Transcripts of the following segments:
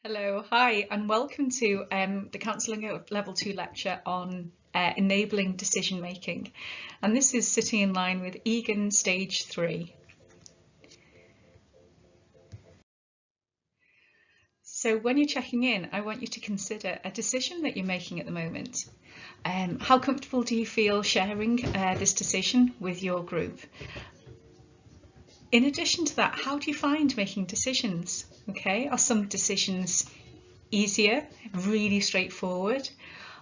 Hello, hi, and welcome to the Counselling Level 2 lecture on enabling decision making. And this is sitting in line with Egan Stage 3. So when you're checking in, I want you to consider a decision that you're making at the moment. How comfortable do you feel sharing this decision with your group? In addition to that, how do you find making decisions? Okay, are some decisions easier, really straightforward?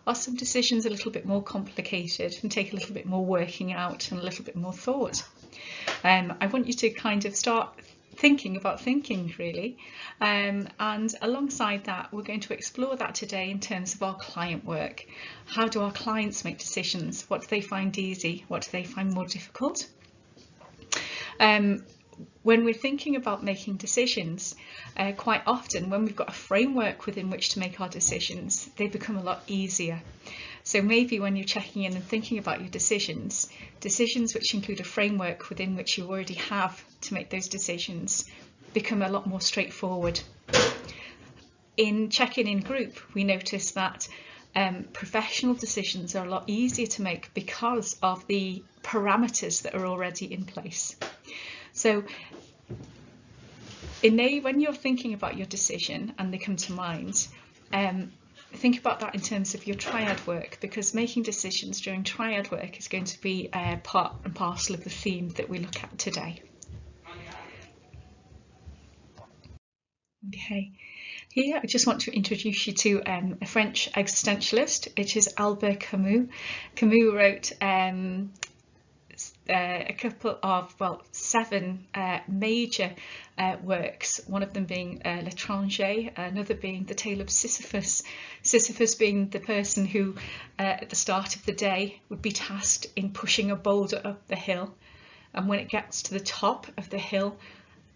Are some decisions a little bit more complicated and take a little bit more working out and a little bit more thought? I want you to kind of start thinking about thinking, really. And alongside that, we're going to explore that today in terms of our client work. How do our clients make decisions? What do they find easy? What do they find more difficult? When we're thinking about making decisions, quite often when we've got a framework within which to make our decisions, they become a lot easier. So maybe when you're checking in and thinking about your decisions which include a framework within which you already have to make those decisions become a lot more straightforward. In check-in in group, we notice that professional decisions are a lot easier to make because of the parameters that are already in place. So when you're thinking about your decision and they come to mind, think about that in terms of your triad work, because making decisions during triad work is going to be part and parcel of the theme that we look at today. Okay, here I just want to introduce you to a French existentialist, which is Albert Camus. Camus wrote a couple of, seven major works, one of them being L'Étranger, another being The Tale of Sisyphus. Sisyphus being the person who at the start of the day would be tasked in pushing a boulder up the hill, and when it gets to the top of the hill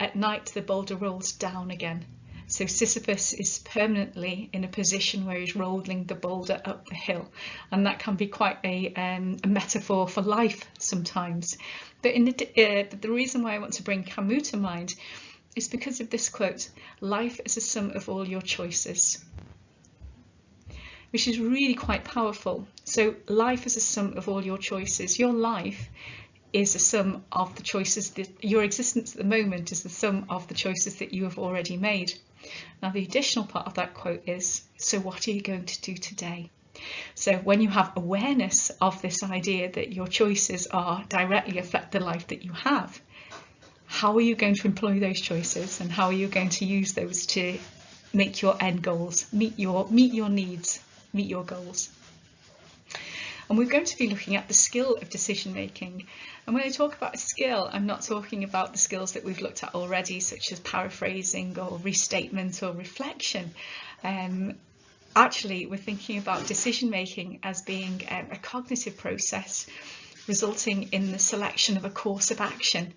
at night the boulder rolls down again. So Sisyphus is permanently in a position where he's rolling the boulder up the hill, and that can be quite a metaphor for life sometimes. But the reason why I want to bring Camus to mind is because of this quote: "Life is a sum of all your choices," which is really quite powerful. So life is a sum of all your choices. Your life is a sum of the choices that your existence at the moment is the sum of the choices that you have already made. Now the additional part of that quote is, so what are you going to do today? So when you have awareness of this idea that your choices are directly affect the life that you have, how are you going to employ those choices, and how are you going to use those to make your end goals, meet your needs, meet your goals? And we're going to be looking at the skill of decision making. And when I talk about a skill, I'm not talking about the skills that we've looked at already, such as paraphrasing or restatement or reflection. Actually, we're thinking about decision making as being a cognitive process resulting in the selection of a course of action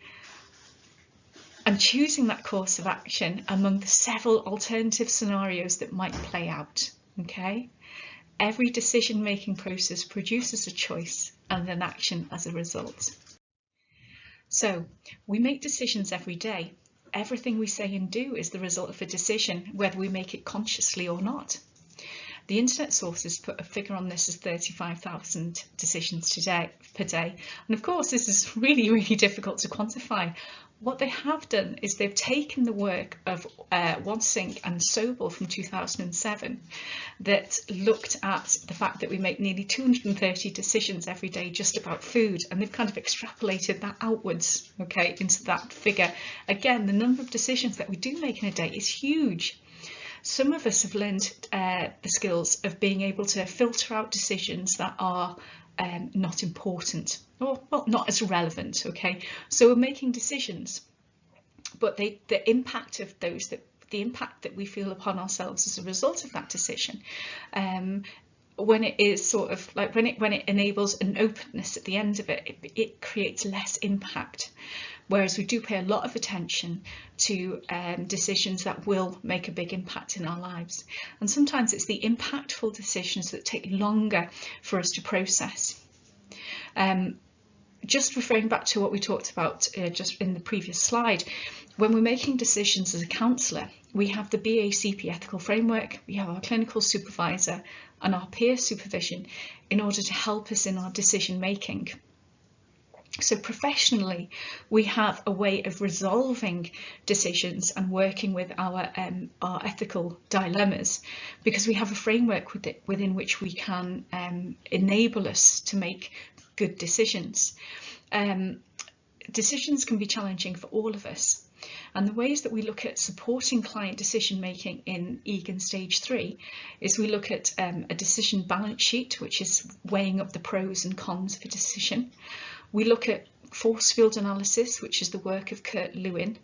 and choosing that course of action among the several alternative scenarios that might play out. Okay? Every decision-making process produces a choice and an action as a result. So we make decisions every day. Everything we say and do is the result of a decision, whether we make it consciously or not. The internet sources put a figure on this as 35,000 decisions per day. And of course, this is really, really difficult to quantify. What they have done is they've taken the work of Wansink and Sobel from 2007 that looked at the fact that we make nearly 230 decisions every day just about food, and they've kind of extrapolated that outwards, okay, into that figure. Again, the number of decisions that we do make in a day is huge. Some of us have learned the skills of being able to filter out decisions that are not important, or well, not as relevant. Okay, so we're making decisions, but the impact of those, the impact that we feel upon ourselves as a result of that decision, when it is sort of like when it enables an openness at the end of it, it creates less impact. Whereas we do pay a lot of attention to decisions that will make a big impact in our lives. And sometimes it's the impactful decisions that take longer for us to process. Just referring back to what we talked about just in the previous slide, when we're making decisions as a counsellor, we have the BACP ethical framework, we have our clinical supervisor and our peer supervision in order to help us in our decision making. So professionally, we have a way of resolving decisions and working with our ethical dilemmas, because we have a framework within which we can enable us to make good decisions. Decisions can be challenging for all of us. And the ways that we look at supporting client decision making in Egan Stage 3 is we look at a decision balance sheet, which is weighing up the pros and cons of a decision. We look at force field analysis, which is the work of Kurt Lewin.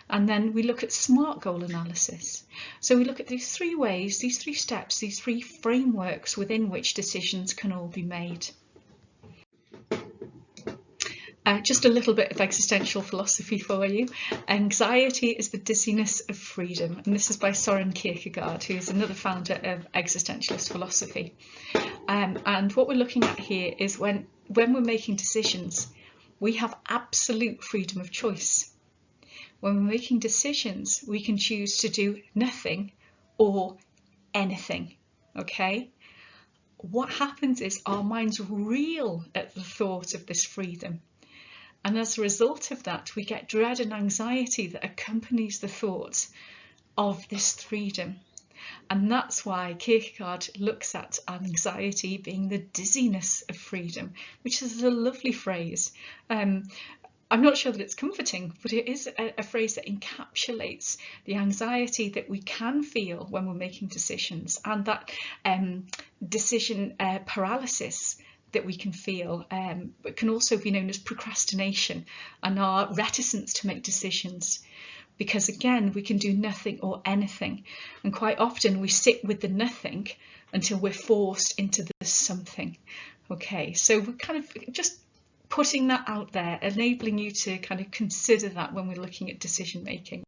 And then we look at SMART goal analysis. So we look at these three ways, these three steps, these three frameworks within which decisions can all be made. Just a little bit of existential philosophy for you. Anxiety is the dizziness of freedom, and this is by Søren Kierkegaard, who is another founder of existentialist philosophy. And what we're looking at here is when we're making decisions, we have absolute freedom of choice. When we're making decisions, we can choose to do nothing or anything, okay? What happens is our minds reel at the thought of this freedom. And as a result of that, we get dread and anxiety that accompanies the thought of this freedom. And that's why Kierkegaard looks at anxiety being the dizziness of freedom, which is a lovely phrase. I'm not sure that it's comforting, but it is a phrase that encapsulates the anxiety that we can feel when we're making decisions, and that decision paralysis that we can feel, but can also be known as procrastination and our reticence to make decisions. Because again, we can do nothing or anything, and quite often we sit with the nothing until we're forced into the something. Okay, so we're kind of just putting that out there, enabling you to kind of consider that when we're looking at decision making.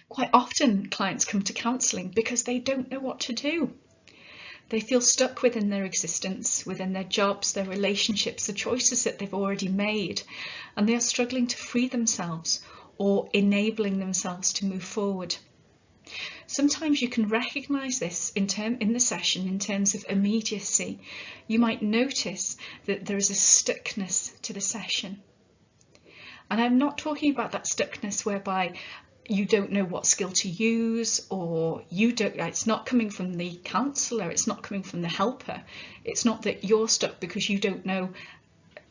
Quite often clients come to counselling because they don't know what to do. They feel stuck within their existence, within their jobs, their relationships, the choices that they've already made, and they are struggling to free themselves or enabling themselves to move forward. Sometimes you can recognise this in the session in terms of immediacy. You might notice that there is a stuckness to the session. And I'm not talking about that stuckness whereby you don't know what skill to use, or it's not coming from the counsellor, it's not coming from the helper. It's not that you're stuck because you don't know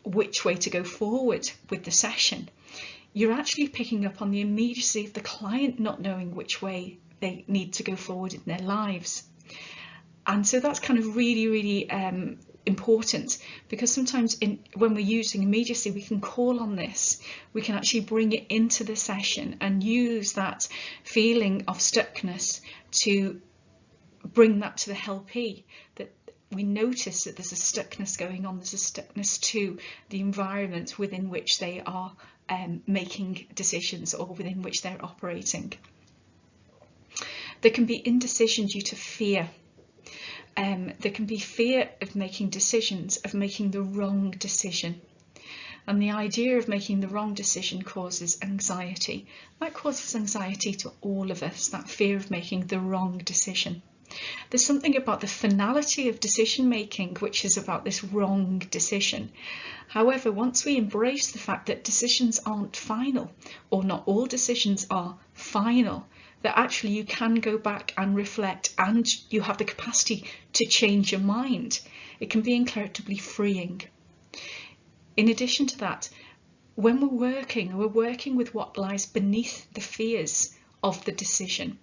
which way to go forward with the session. You're actually picking up on the immediacy of the client not knowing which way they need to go forward in their lives. And so that's kind of really, really important, because sometimes when we're using immediacy, we can call on this. We can actually bring it into the session and use that feeling of stuckness to bring that to the helpee, that we notice that there's a stuckness going on, there's a stuckness to the environment within which they are making decisions or within which they're operating. There can be indecision due to fear. There can be fear of making decisions, of making the wrong decision. And the idea of making the wrong decision causes anxiety. That causes anxiety to all of us, that fear of making the wrong decision. There's something about the finality of decision making which is about this wrong decision. However, once we embrace the fact that decisions aren't final, or not all decisions are final, that actually you can go back and reflect, and you have the capacity to change your mind, it can be incredibly freeing. In addition to that, when we're working with what lies beneath the fears of the decision,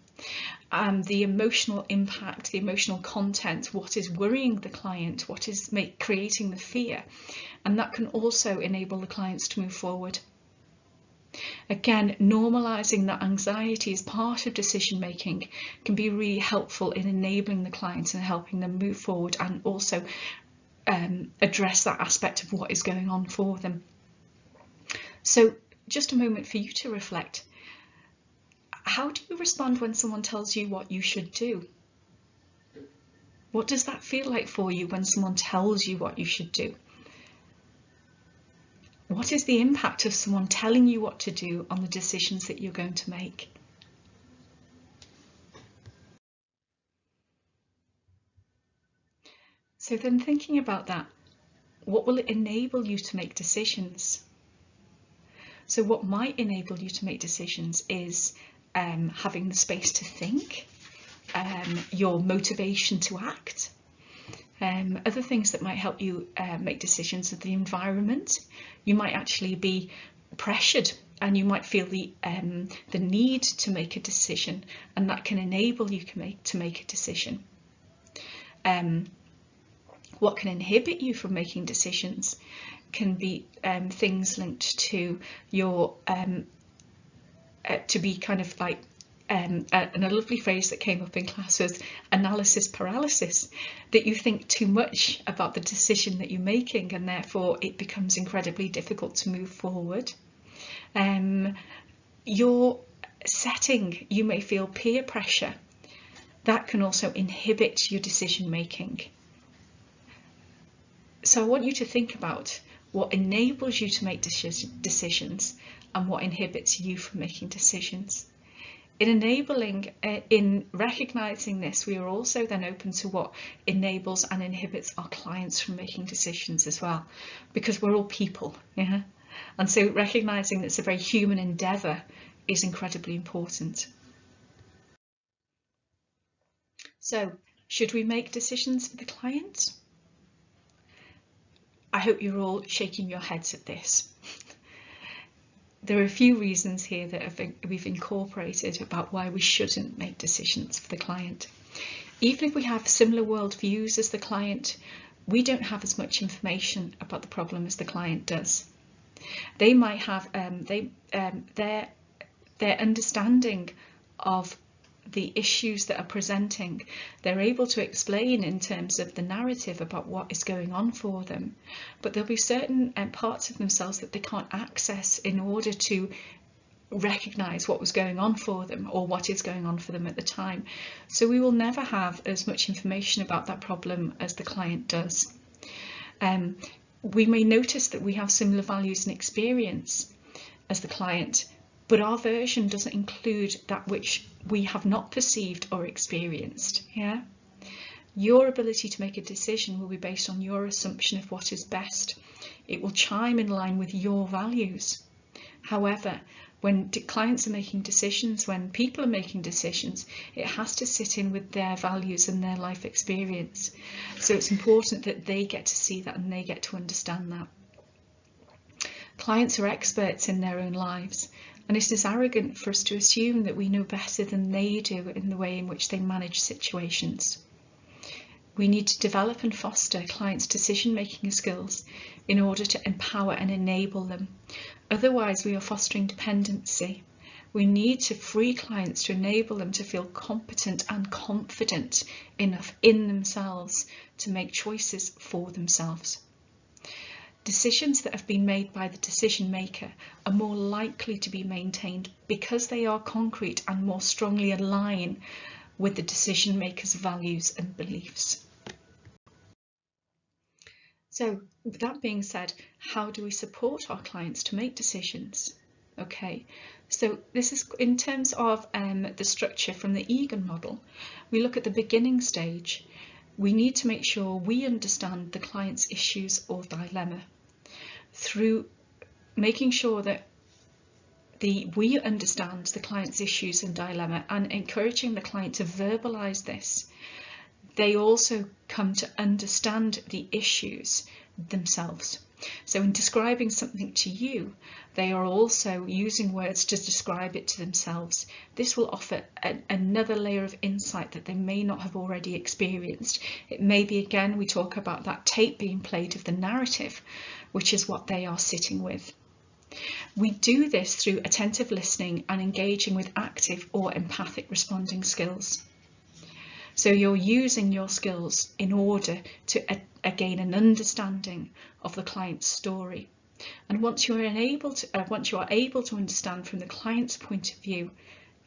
the emotional impact, the emotional content, what is worrying the client, what is creating the fear, and that can also enable the clients to move forward. Again, normalising that anxiety as part of decision making can be really helpful in enabling the clients and helping them move forward, and also address that aspect of what is going on for them. So just a moment for you to reflect. How do you respond when someone tells you what you should do? What does that feel like for you when someone tells you what you should do? What is the impact of someone telling you what to do on the decisions that you're going to make? So then thinking about that, what will it enable you to make decisions? So what might enable you to make decisions is having the space to think, your motivation to act. Other things that might help you make decisions are the environment. You might actually be pressured and you might feel the need to make a decision, and that can enable you to make a decision. What can inhibit you from making decisions can be things linked to your to be kind of like and a lovely phrase that came up in class was analysis paralysis, that you think too much about the decision that you're making and therefore it becomes incredibly difficult to move forward. Your setting, you may feel peer pressure. That can also inhibit your decision making. So I want you to think about what enables you to make decisions and what inhibits you from making decisions. In recognizing this, we are also then open to what enables and inhibits our clients from making decisions as well, because we're all people, yeah? And so recognizing that it's a very human endeavor is incredibly important. So, should we make decisions for the client? I hope you're all shaking your heads at this. There are a few reasons here that we've incorporated about why we shouldn't make decisions for the client. Even if we have similar worldviews as the client, we don't have as much information about the problem as the client does. They might have their understanding of the issues that are presenting, they're able to explain in terms of the narrative about what is going on for them, but there'll be certain parts of themselves that they can't access in order to recognize what was going on for them or what is going on for them at the time. So we will never have as much information about that problem as the client does. We may notice that we have similar values and experience as the client, but our version doesn't include that which we have not perceived or experienced. Yeah? Your ability to make a decision will be based on your assumption of what is best. It will chime in line with your values. However, when clients are making decisions, when people are making decisions, it has to sit in with their values and their life experience. So it's important that they get to see that and they get to understand that. Clients are experts in their own lives, and it is arrogant for us to assume that we know better than they do in the way in which they manage situations. We need to develop and foster clients' decision-making skills in order to empower and enable them. Otherwise, we are fostering dependency. We need to free clients to enable them to feel competent and confident enough in themselves to make choices for themselves. Decisions that have been made by the decision maker are more likely to be maintained because they are concrete and more strongly align with the decision maker's values and beliefs. So, with that being said, how do we support our clients to make decisions? Okay, so this is in terms of the structure from the Egan model. We look at the beginning stage. We need to make sure we understand the client's issues or dilemma through making sure that we understand the client's issues and dilemma and encouraging the client to verbalize this. They also come to understand the issues themselves. So in describing something to you, they are also using words to describe it to themselves. This will offer another layer of insight that they may not have already experienced. It may be, again, we talk about that tape being played of the narrative, which is what they are sitting with. We do this through attentive listening and engaging with active or empathic responding skills. So you're using your skills in order to gain an understanding of the client's story. And once you are able to understand from the client's point of view,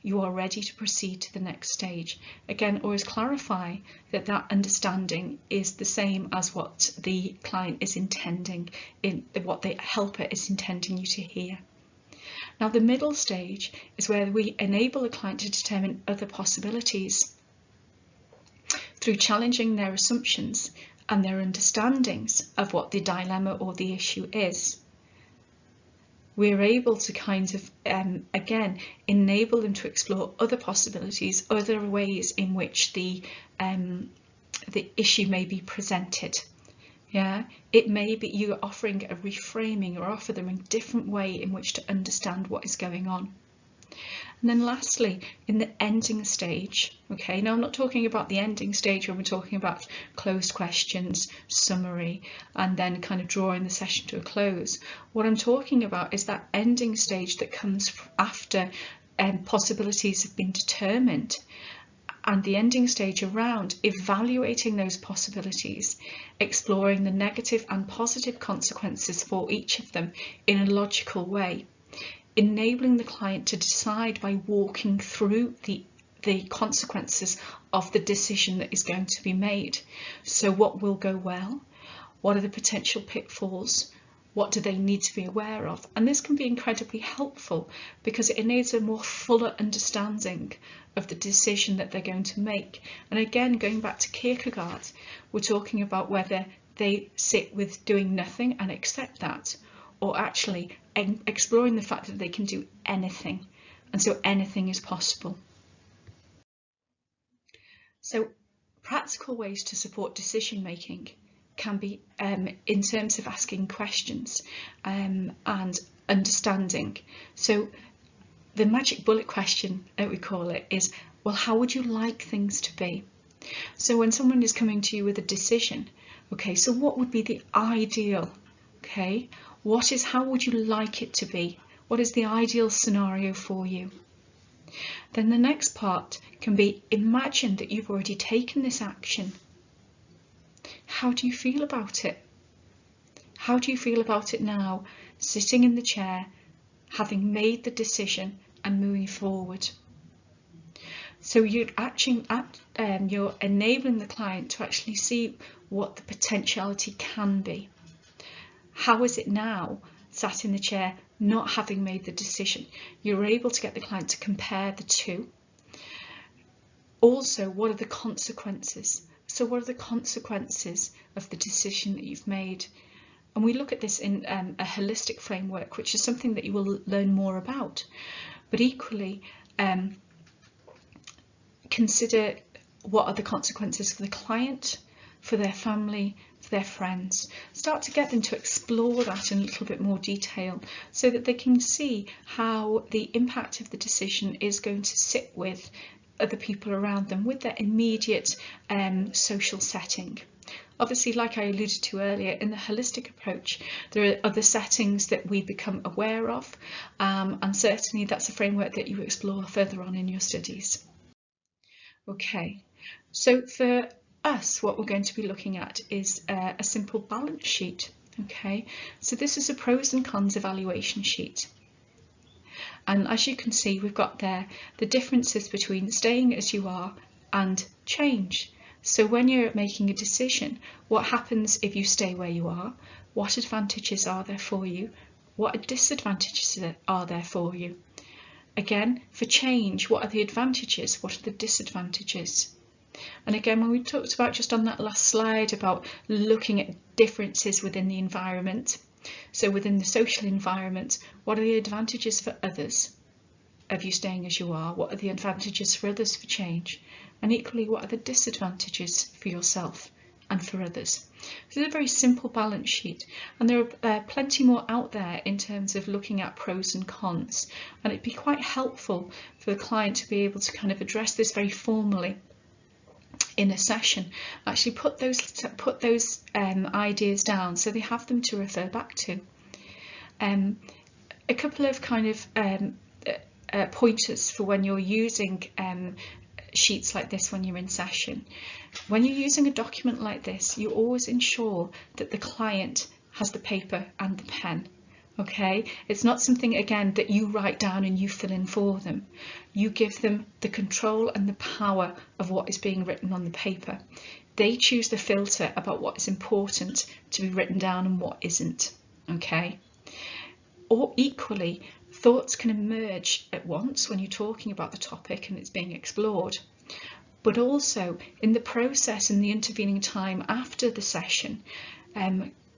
you are ready to proceed to the next stage. Again, always clarify that that understanding is the same as what the client is intending, what the helper is intending you to hear. Now, the middle stage is where we enable the client to determine other possibilities through challenging their assumptions and their understandings of what the dilemma or the issue is, we're able to kind of, again, enable them to explore other possibilities, other ways in which the issue may be presented. Yeah, it may be you're offering a reframing or offer them a different way in which to understand what is going on. And then lastly, in the ending stage, okay, now I'm not talking about the ending stage when we're talking about closed questions, summary, and then kind of drawing the session to a close. What I'm talking about is that ending stage that comes after possibilities have been determined, and the ending stage around evaluating those possibilities, exploring the negative and positive consequences for each of them in a logical way, enabling the client to decide by walking through the consequences of the decision that is going to be made. So what will go well? What are the potential pitfalls? What do they need to be aware of? And this can be incredibly helpful because it enables a more fuller understanding of the decision that they're going to make. And again, going back to Kierkegaard, we're talking about whether they sit with doing nothing and accept that, or actually exploring the fact that they can do anything, and so anything is possible. So practical ways to support decision making can be in terms of asking questions and understanding. So the magic bullet question, that we call it, is, well, how would you like things to be? So when someone is coming to you with a decision, okay, so what would be the ideal? Okay, how would you like it to be? What is the ideal scenario for you? Then the next part can be, imagine that you've already taken this action. How do you feel about it? How do you feel about it now, sitting in the chair, having made the decision and moving forward? So you're enabling the client to actually see what the potentiality can be. How is it now, sat in the chair, not having made the decision? You're able to get the client to compare the two. Also, what are the consequences? So what are the consequences of the decision that you've made? And we look at this in a holistic framework, which is something that you will learn more about. But equally, consider what are the consequences for the client, for their family, for their friends. Start to get them to explore that in a little bit more detail so that they can see how the impact of the decision is going to sit with other people around them, with their immediate social setting. Obviously, like I alluded to earlier, in the holistic approach, there are other settings that we become aware of, and certainly that's a framework that you explore further on in your studies. Okay, so for us, what we're going to be looking at is a simple balance sheet. Okay, so this is a pros and cons evaluation sheet. And as you can see, we've got there the differences between staying as you are and change. So when you're making a decision, what happens if you stay where you are? What advantages are there for you? What disadvantages are there for you? Again, for change, what are the advantages? What are the disadvantages? And again, when we talked about just on that last slide about looking at differences within the environment, so within the social environment, what are the advantages for others of you staying as you are? What are the advantages for others for change? And equally, what are the disadvantages for yourself and for others? So it's a very simple balance sheet, and there are plenty more out there in terms of looking at pros and cons, and it'd be quite helpful for the client to be able to kind of address this very formally in a session. Actually put those ideas down so they have them to refer back to. A couple of kind of pointers for when you're using sheets like this when you're in session. When you're using a document like this, you always ensure that the client has the paper and the pen. Okay, it's not something, again, that you write down and you fill in for them. You give them the control and the power of what is being written on the paper. They choose the filter about what is important to be written down and what isn't. Okay, or equally, thoughts can emerge at once when you're talking about the topic and it's being explored. but also in the process and the intervening time after the session,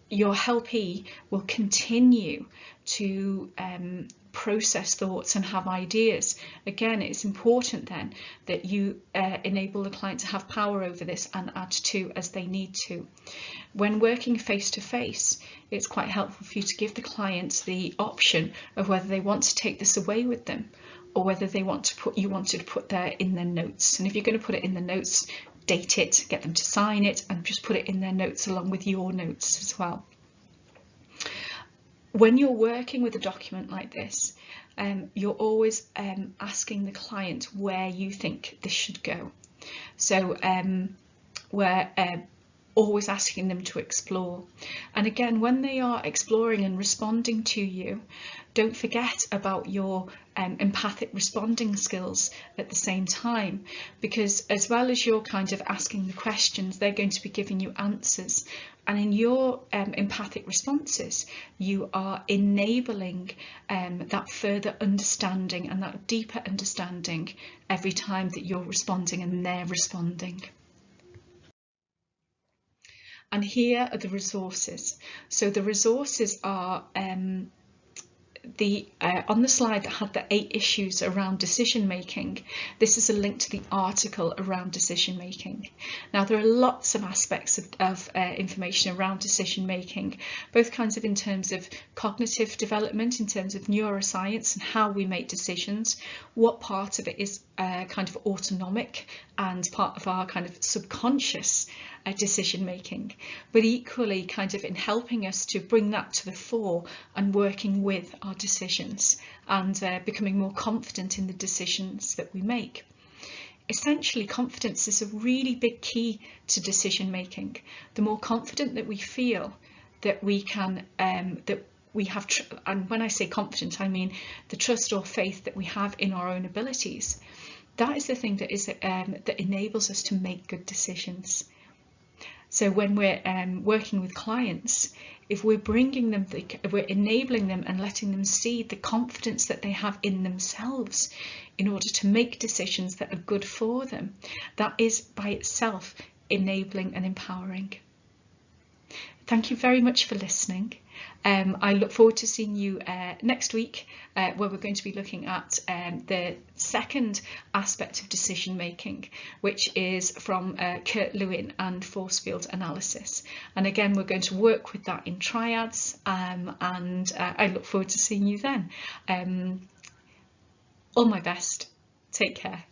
your helpee will continue to process thoughts and have ideas. Again, it's important then that you enable the client to have power over this and add to as they need to. When working face to face, it's quite helpful for you to give the client the option of whether they want to take this away with them, or whether they want to put there in their notes. And if you're going to put it in the notes, date it, get them to sign it, and just put it in their notes along with your notes as well. When you're working with a document like this, you're always asking the client where you think this should go. So we're always asking them to explore. And again, when they are exploring and responding to you, don't forget about your empathic responding skills at the same time, because as well as you're kind of asking the questions, they're going to be giving you answers. And in your empathic responses, you are enabling that further understanding and that deeper understanding every time that you're responding and they're responding. And here are the resources. So the resources are on the slide that had the 8 issues around decision making. This is a link to the article around decision making. Now, there are lots of aspects of information around decision making, both kinds of in terms of cognitive development, in terms of neuroscience and how we make decisions, what part of it is kind of autonomic and part of our kind of subconscious decision making, but equally kind of in helping us to bring that to the fore and working with our decisions and becoming more confident in the decisions that we make. Essentially, confidence is a really big key to decision making. The more confident that we feel that we can, that we have, and when I say confident, I mean the trust or faith that we have in our own abilities. That is the thing that is that enables us to make good decisions. So when we're working with clients, if we're bringing them, we're enabling them and letting them see the confidence that they have in themselves in order to make decisions that are good for them, that is by itself enabling and empowering. Thank you very much for listening. I look forward to seeing you next week, where we're going to be looking at the second aspect of decision making, which is from Kurt Lewin and force field analysis. And again, we're going to work with that in triads, and I look forward to seeing you then. All my best. Take care.